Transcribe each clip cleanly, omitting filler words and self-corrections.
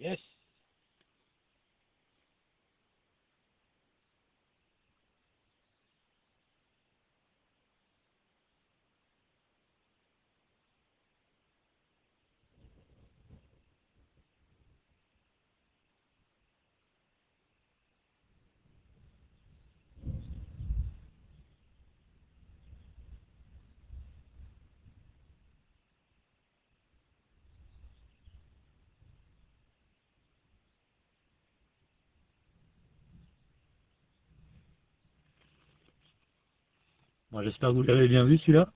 Yes. Bon, j'espère que vous l'avez bien vu celui-là.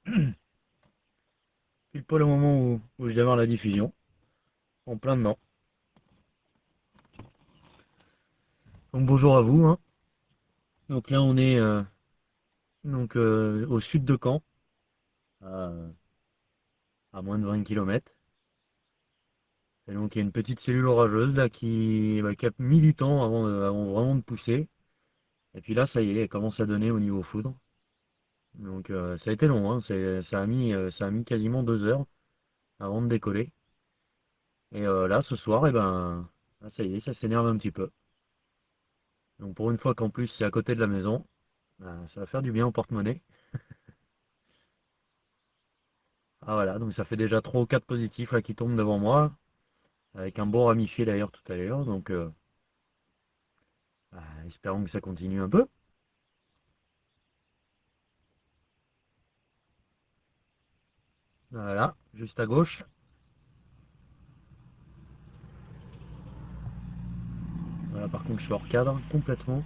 Pile poil au moment où je démarre la diffusion. En plein dedans. Donc bonjour à vous, hein. Donc là on est au sud de Caen, à, à moins de 20 km. Et donc il y a une petite cellule orageuse là qui a mis du temps avant vraiment de pousser. Et puis là ça y est, elle commence à donner au niveau foudre. Donc ça a été long, hein. Ça a mis quasiment 2 heures avant de décoller. Et là ce soir, là, ça y est, ça s'énerve un petit peu. Donc pour une fois qu'en plus c'est à côté de la maison, ça va faire du bien au porte-monnaie. Ah voilà, donc ça fait déjà 3 ou 4 positifs là qui tombent devant moi, avec un beau ramifié d'ailleurs tout à l'heure, donc espérons que ça continue un peu. Voilà, juste à gauche. Voilà, par contre je suis hors cadre complètement.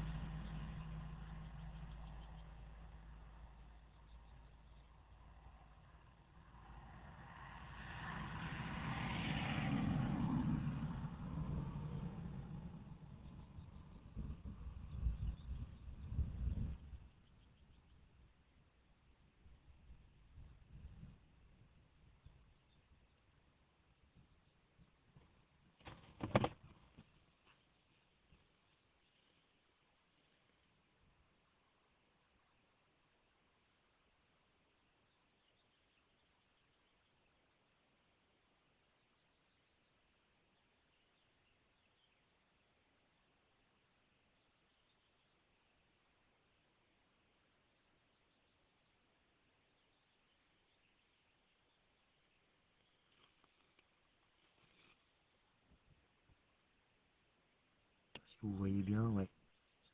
Si vous voyez bien, ouais.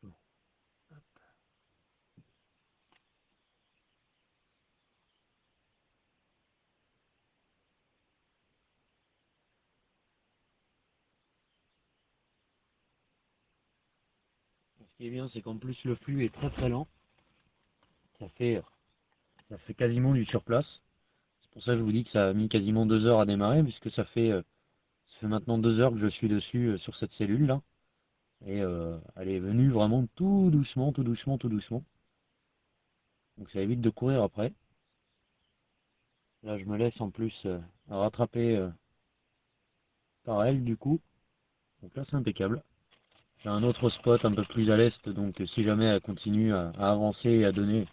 C'est bon. Ce qui est bien, c'est qu'en plus le flux est très très lent. Ça fait, ça fait quasiment du surplace. C'est pour ça que je vous dis que ça a mis quasiment 2 heures à démarrer, puisque ça fait maintenant 2 heures que je suis dessus sur cette cellule là. Et elle est venue vraiment tout doucement, tout doucement, tout doucement. Donc ça évite de courir après. Là je me laisse en plus rattraper par elle du coup. Donc là c'est impeccable. J'ai un autre spot un peu plus à l'est, donc si jamais elle continue à avancer et à donner,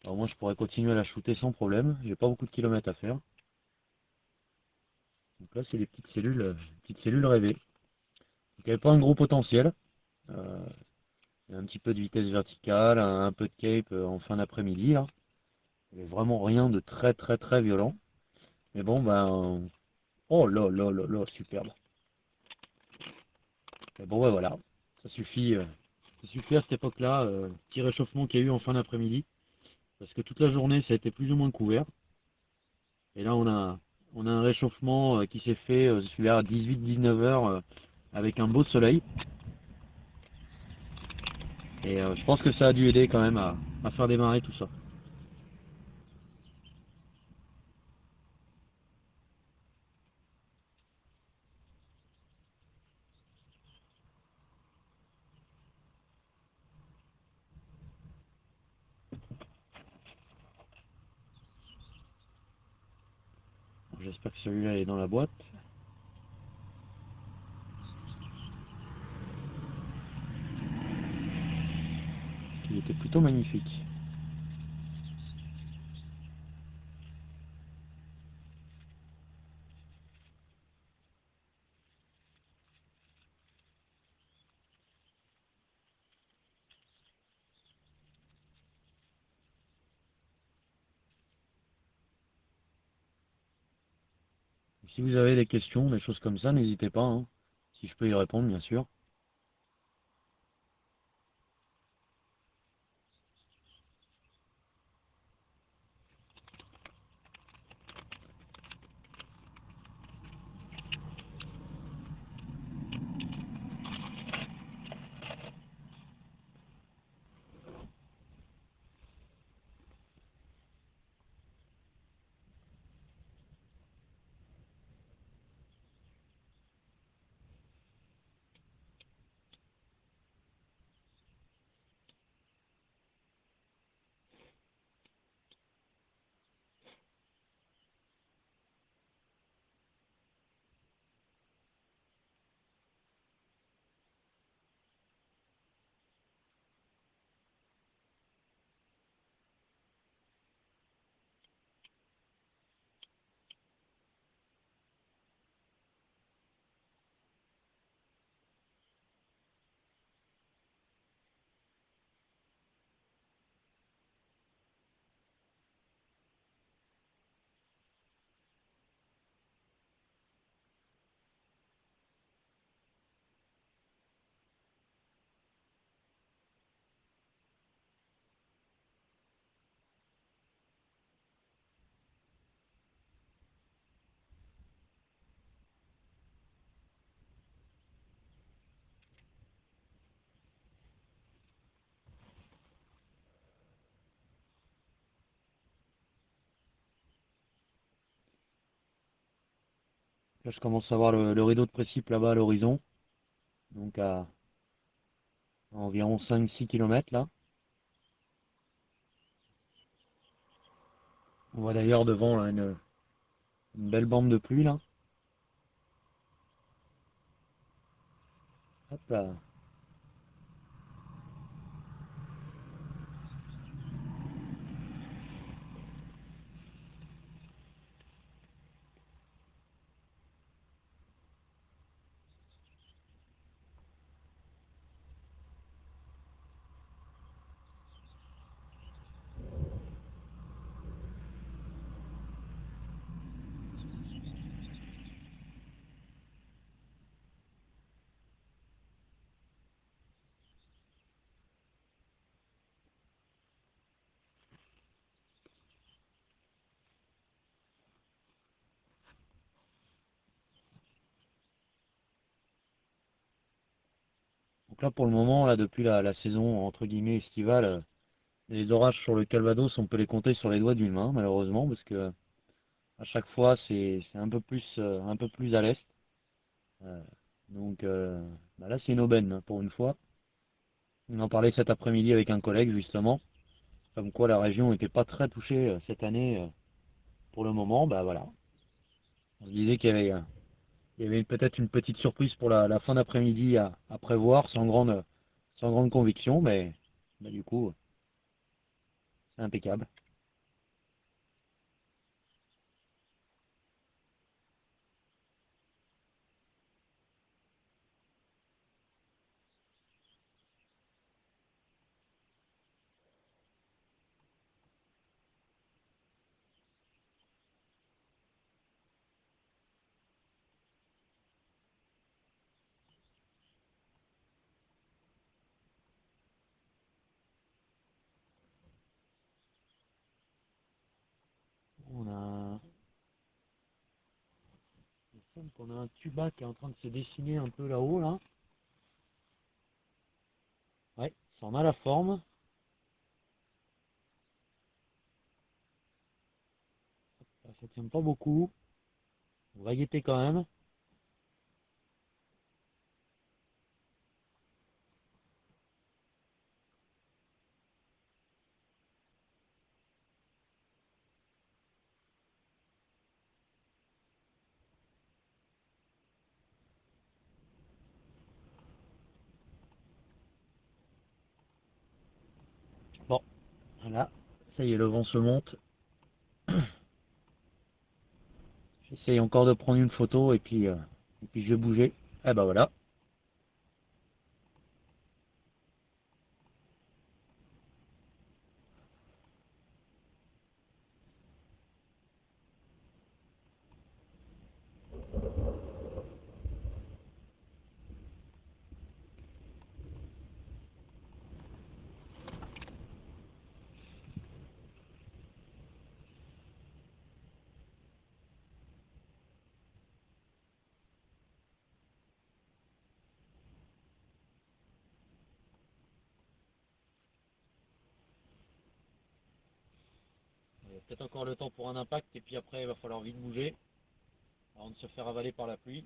alors moi je pourrais continuer à la shooter sans problème. J'ai pas beaucoup de kilomètres à faire. Donc là c'est des petites cellules rêvées. Donc elle n'a pas un gros potentiel. Euh, il y a un petit peu de vitesse verticale, un peu de cape en fin d'après-midi là. Il n'y a vraiment rien de très très très violent. Mais bon ben, oh là là là là, superbe. Et bon ben voilà, ça suffit, ça suffit à cette époque-là, petit réchauffement qu'il y a eu en fin d'après-midi. Parce que toute la journée ça a été plus ou moins couvert. Et là on a un réchauffement qui s'est fait vers 18-19 heures avec un beau soleil. Et je pense que ça a dû aider quand même à faire démarrer tout ça. J'espère que celui-là est dans la boîte. Il était plutôt magnifique. Si vous avez des questions, des choses comme ça, n'hésitez pas, hein. Si je peux y répondre, bien sûr. Là, je commence à voir le rideau de précipe là-bas à l'horizon. Donc à environ 5-6 km là. On voit d'ailleurs devant là, une belle bande de pluie là. Hop là. Donc là pour le moment, là depuis la saison entre guillemets estivale, les orages sur le Calvados, on peut les compter sur les doigts d'une main malheureusement parce que à chaque fois c'est un peu plus à l'est. Euh, donc bah là c'est une aubaine hein, pour une fois. On en parlait cet après-midi avec un collègue justement, comme quoi la région n'était pas très touchée cette année pour le moment. Bah voilà, on se disait il y avait peut-être une petite surprise pour la fin d'après-midi à prévoir sans grande conviction, mais bah, du coup c'est impeccable. On a, il me semble qu'on a un tuba qui est en train de se dessiner un peu là-haut là. Ouais, ça en a la forme. tient pas beaucoup. On va guetter quand même. Bon, voilà. Ça y est, le vent se monte. J'essaye encore de prendre une photo et puis je vais bouger. Eh ben voilà. Il y a peut-être encore le temps pour un impact et puis après il va falloir vite bouger avant de se faire avaler par la pluie.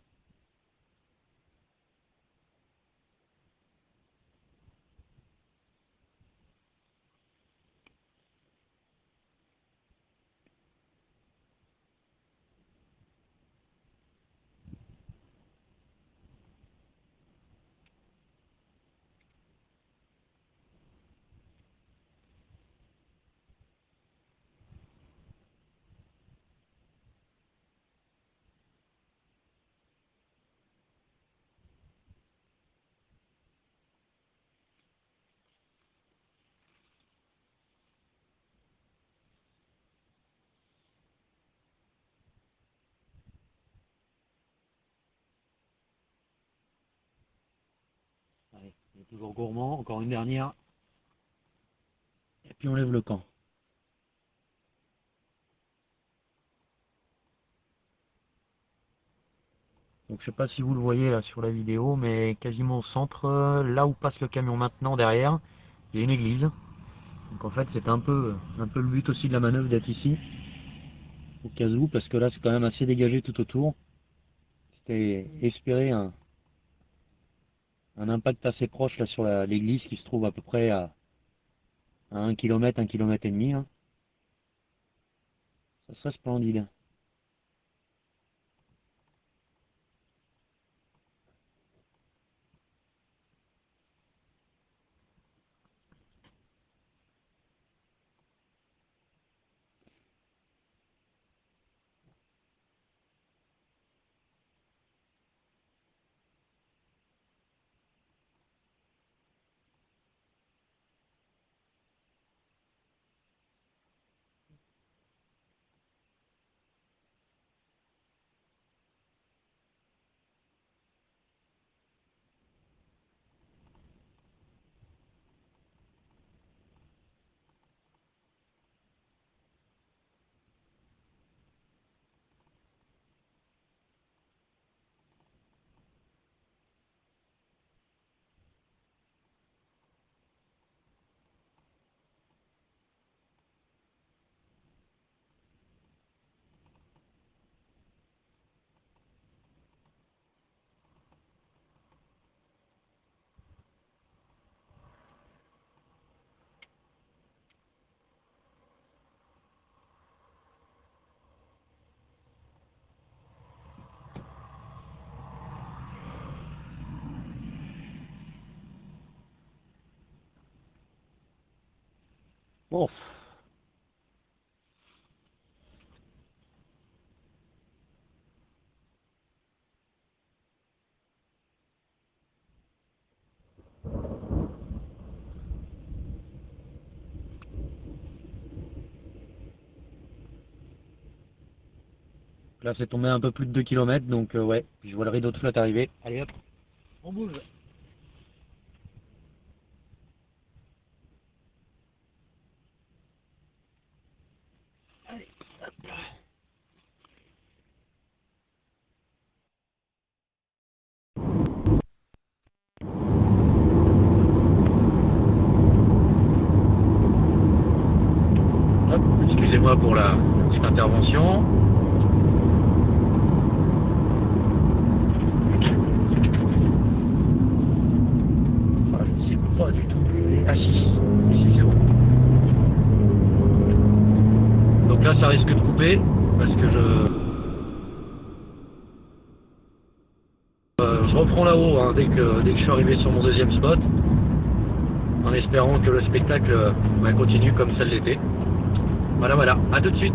Allez, il est toujours gourmand, encore une dernière. Et puis on lève le camp. Donc je sais pas si vous le voyez là sur la vidéo, mais quasiment au centre, là où passe le camion maintenant derrière, il y a une église. Donc en fait c'est un peu le but aussi de la manœuvre d'être ici, au cas où, parce que là c'est quand même assez dégagé tout autour. C'était espérer un impact assez proche là sur l'église qui se trouve à peu près à 1 km, 1 km et demi. Hein. Ça serait splendide. Bon, là c'est tombé un peu plus de 2 km, donc ouais, puis je vois le rideau de flotte arriver. Allez hop, on bouge. Allez, hop. Hop, excusez-moi pour la petite intervention. là ça risque de couper parce que je reprends là-haut hein, dès que je suis arrivé sur mon deuxième spot, en espérant que le spectacle continue comme ça l'était. Voilà, à tout de suite.